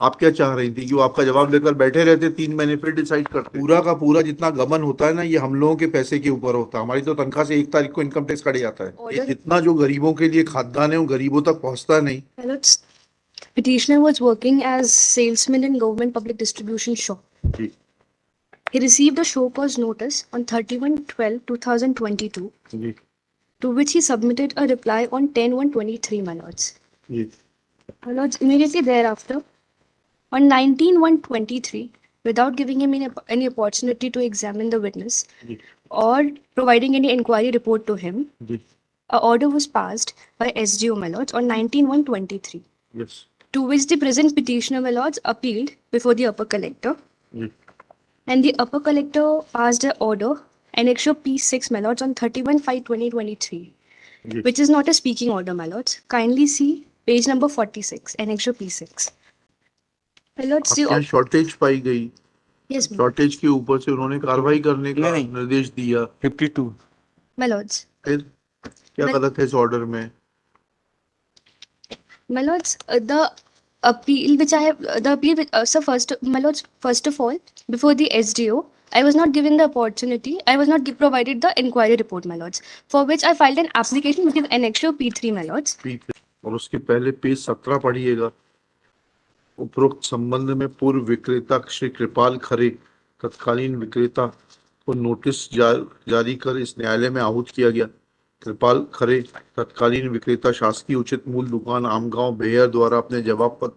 आप क्या चाह रही थी कि वो आपका जवाब लेकर बैठे रहते 3 महीने फिर डिसाइड करते? पूरा का पूरा जितना गबन होता है ना, ये हम लोगों के पैसे के ऊपर होता है। हमारी तो तनख्वाह से 1 तारीख को इनकम टैक्स कट जाता है। ये Order. जितना जो गरीबों के लिए खाद्यान्न है वो गरीबों तक पहुंचता नहीं। Ballots. Petitioner was working as salesman in government public distribution shop. जी He received a show cause notice on 31/12/2022, जी to which he submitted a reply on 10/1/23, my lords. जी My lords, immediately thereafter, on 19/1/23, without giving him any opportunity to examine the witness जी or providing any inquiry report to him, जी a order was passed by SDO, my lords, on 19/1/23, yes to which the present petitioner, my lords, appealed before the upper collector, जी and the upper collector passed an order, Annexure P6, my lords, on 31/5/2023, जी which is not a speaking order, my lords. Kindly see page number 46, Annexure P6. My lords, आपके यहाँ shortage पाई गई। yes, my lords. Shortage के ऊपर से उन्होंने कार्रवाई करने का नहीं। निर्देश दिया। 52 My lords. फिर क्या Well- गलत है इस ऑर्डर में? My lords, the appeal which I have, the appeal, so first, my lords, first of all, before the SDO, I was not given the opportunity, I was not provided the inquiry report, my lords, for which I filed an application, which is Annexure P3, my lords. और उसके पहले page 17 पढ़िएगा। उपरोक्त संबंध में पूर्व विक्रेता श्री कृपाल खरे तत्कालीन विक्रेता को नोटिस जारी कर इस न्यायालय में आहूत किया गया। कृपाल खरे तत्कालीन विक्रेता शासकीय उचित मूल्य दुकान आमगांव बेहर द्वारा अपने जवाब पर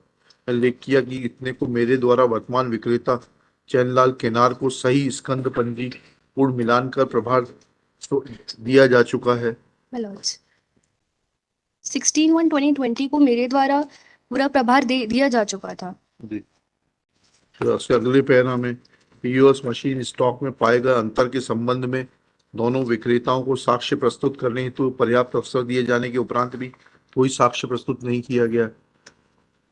उल्लेख किया कि इतने को मेरे द्वारा वर्तमान विक्रेता चैनलाल केनार को सही स्कंद पंजी पूर्ण मिलान कर प्रभार दिया जा चुका है। My lords. 16/1/2020 को मेरे द्वारा पूरा प्रभार दिया जा चुका था। जी फिर उसके अगले पैरा में पीओएस मशीन स्टॉक में पाए गए अंतर के संबंध में दोनों विक्रेताओं को साक्ष्य प्रस्तुत करने हेतु पर्याप्त अवसर दिए जाने के उपरांत भी कोई साक्ष्य प्रस्तुत नहीं किया गया।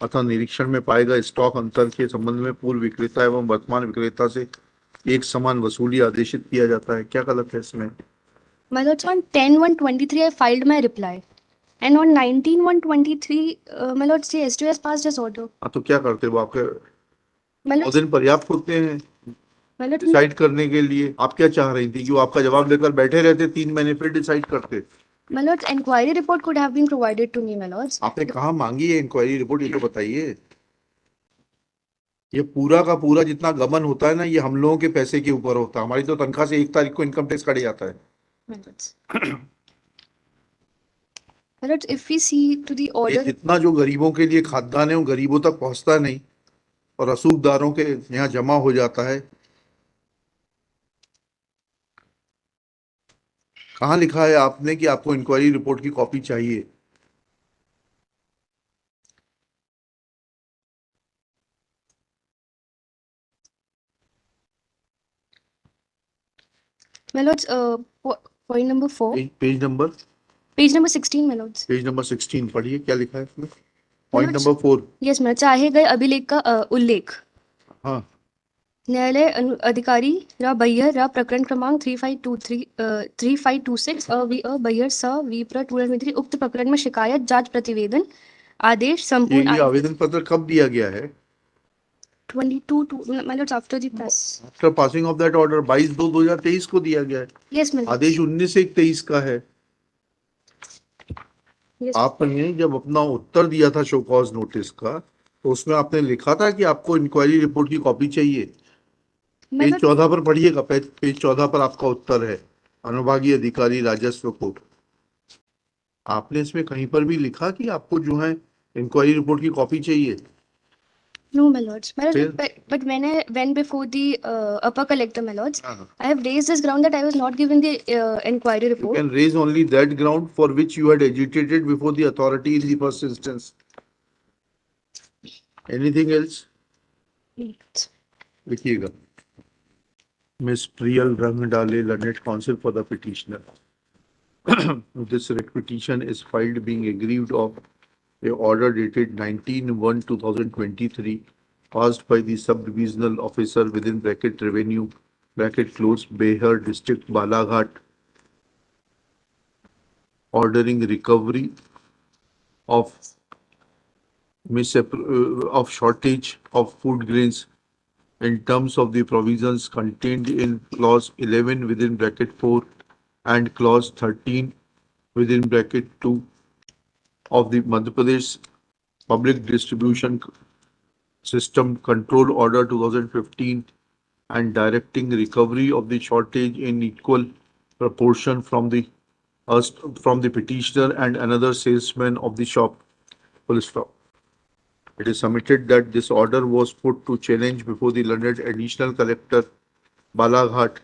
अतः निरीक्षण में पाए गए स्टॉक अंतर के संबंध में पूर्व विक्रेता एवं वर्तमान विक्रेता से एक समान वसूली आदेशित किया जाता है। क्या गलत है इसमें? My lords, on 10/1/23, I filed my reply. And on 19/1/23, my lords, the SDO has passed his order. हाँ तो क्या करते हो आपके My 9 lords, दिन पर्याप्त होते हैं my lords, डिसाइड करने के लिए? आप क्या चाह रही थी कि वो आपका जवाब लेकर बैठे रहते 3 महीने फिर डिसाइड करते? my lords, inquiry report could have been provided to me, my lords. आपने कहाँ मांगी है इंक्वायरी रिपोर्ट, ये तो बताइए। ये पूरा का पूरा जितना गबन होता है ना, ये हम लोगों के पैसे के ऊपर होता है। हमारी तो तनख्वाह से 1 तारीख को इनकम टैक्स कट जाता है। My lords. My lords, if we see to the ये order, जितना जो गरीबों के लिए खाद्यान्न है वो गरीबों तक पहुंचता नहीं और रसूखदारों के यहाँ जमा हो जाता है। कहाँ लिखा है आपने कि आपको इंक्वायरी रिपोर्ट की कॉपी चाहिए? my lords, point number 4, page number page number 16, my lords. Page number 16 पढ़िए, क्या लिखा है इसमें? Point Lords, number 4। yes, मैं चाहे गए अभिलेख का उल्लेख हाँ न्यायालय अधिकारी रा बय्यर रा प्रकरण क्रमांक 3526 बय्यर स वीप्र 223 उक्त प्रकरण में शिकायत जांच प्रतिवेदन आदेश संपूर्ण ये आवेदन पत्र कब दिया गया है? 22 my lords after the press. After passing of that order 22/2/2023 को दिया गया है। Yes, my lords. आदेश 19/1/23 का है। Yes. आपने जब अपना उत्तर दिया था शो कॉज नोटिस का, तो उसमें आपने लिखा था कि आपको इंक्वायरी रिपोर्ट की कॉपी चाहिए। My पेज lords, 14 पर पढ़िएगा। पेज 14 पर आपका उत्तर है, अनुभागीय अधिकारी राजस्व को। आपने इसमें कहीं पर भी लिखा कि आपको जो है इंक्वायरी रिपोर्ट की कॉपी चाहिए? no, my lords. My lords, फिर? but when I went before the upper collector, my lords, हाँ। I have raised this ground that I was not given the inquiry You report. can raise only that ground for which you had agitated before the authority in the first instance. Anything else? लिखिएगा। Miss Priyal Rang Dale, learned counsel for the petitioner. This writ petition is filed being aggrieved of a order dated 19/1/2023 passed by the sub-divisional officer within bracket revenue bracket close Behar district Balaghat, ordering recovery of of shortage of food grains in terms of the provisions contained in clause 11 within bracket 4 and clause 13 within bracket 2 of the Madhya Pradesh Public Distribution System Control Order 2015 and directing recovery of the shortage in equal proportion from the petitioner and another salesman of the shop. Full stop. It is submitted that this order was put to challenge before the learned additional collector Balaghat,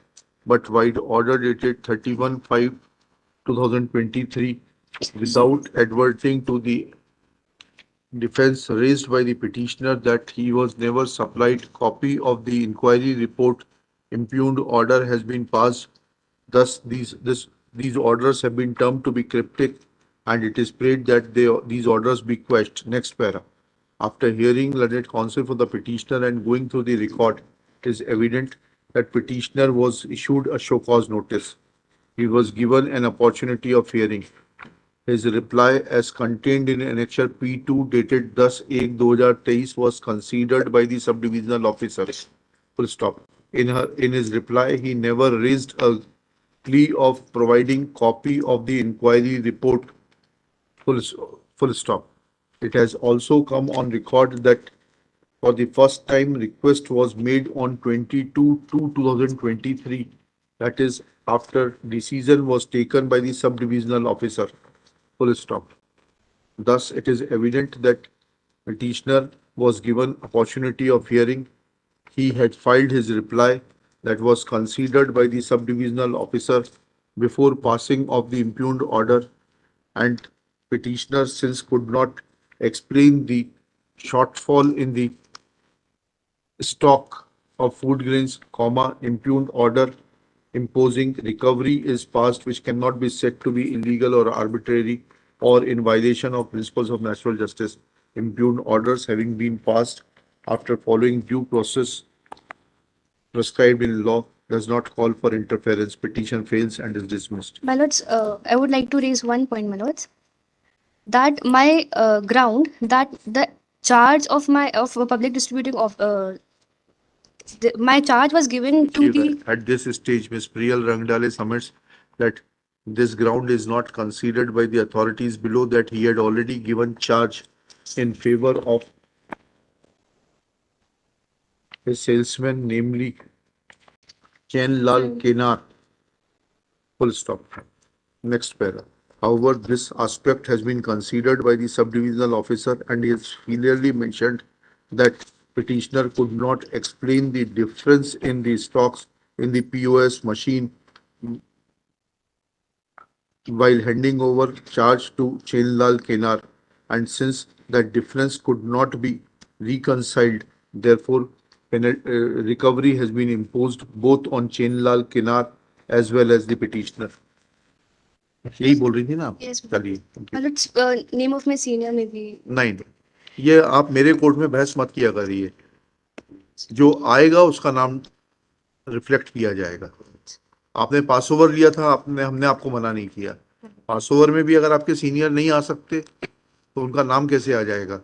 but while order dated 31/5/2023 without adverting to the defense raised by the petitioner that he was never supplied copy of the inquiry report, impugned order has been passed. Thus, these orders have been termed to be cryptic, and it is prayed that these orders be quashed. Next para. After hearing learned counsel for the petitioner and going through the record, it is evident that petitioner was issued a show cause notice. He was given an opportunity of hearing. His reply, as contained in Annexure P2 dated 10/1/2023, was considered by the subdivisional officer. Full stop. In his reply, he never raised a plea of providing copy of the inquiry report. Full stop. It has also come on record that for the first time request was made on 22/2/2023. That is after decision was taken by the subdivisional officer. Full stop. Thus, it is evident that petitioner was given opportunity of hearing. He had filed his reply that was considered by the subdivisional officer before passing of the impugned order, and petitioner since could not explain the shortfall in the stock of food grains, impugned order imposing recovery is passed, which cannot be said to be illegal or arbitrary or in violation of principles of natural justice. Impugned orders having been passed after following due process prescribed in law does not call for interference. Petition fails and is dismissed. My lords, I would like to raise one point, my lords, that my ground that the charge of my of public distributing of my charge was given to the At this stage, Ms. Priyal Rangdale submits that this ground is not considered by the authorities below, that he had already given charge in favor of his salesman, namely Chen Lal Kenar. Full stop. Next para. However, this aspect has been considered by the subdivisional officer, and he has clearly mentioned that petitioner could not explain the difference in the stocks in the POS machine while handing over charge to Chenlal Kenar, and since that difference could not be reconciled, therefore recovery has been imposed both on Chenlal Kenar as well as the petitioner. यही बोल रही थी ना आप? Yes. चलिए. My lords, name of my senior maybe. नहीं, ये आप मेरे कोर्ट में बहस मत किया करिए. जो आएगा उसका नाम रिफ्लेक्ट किया जाएगा. आपने पास ओवर लिया था, हमने आपको मना नहीं किया. पास ओवर में भी अगर आपके सीनियर नहीं आ सकते तो उनका नाम कैसे आ जाएगा?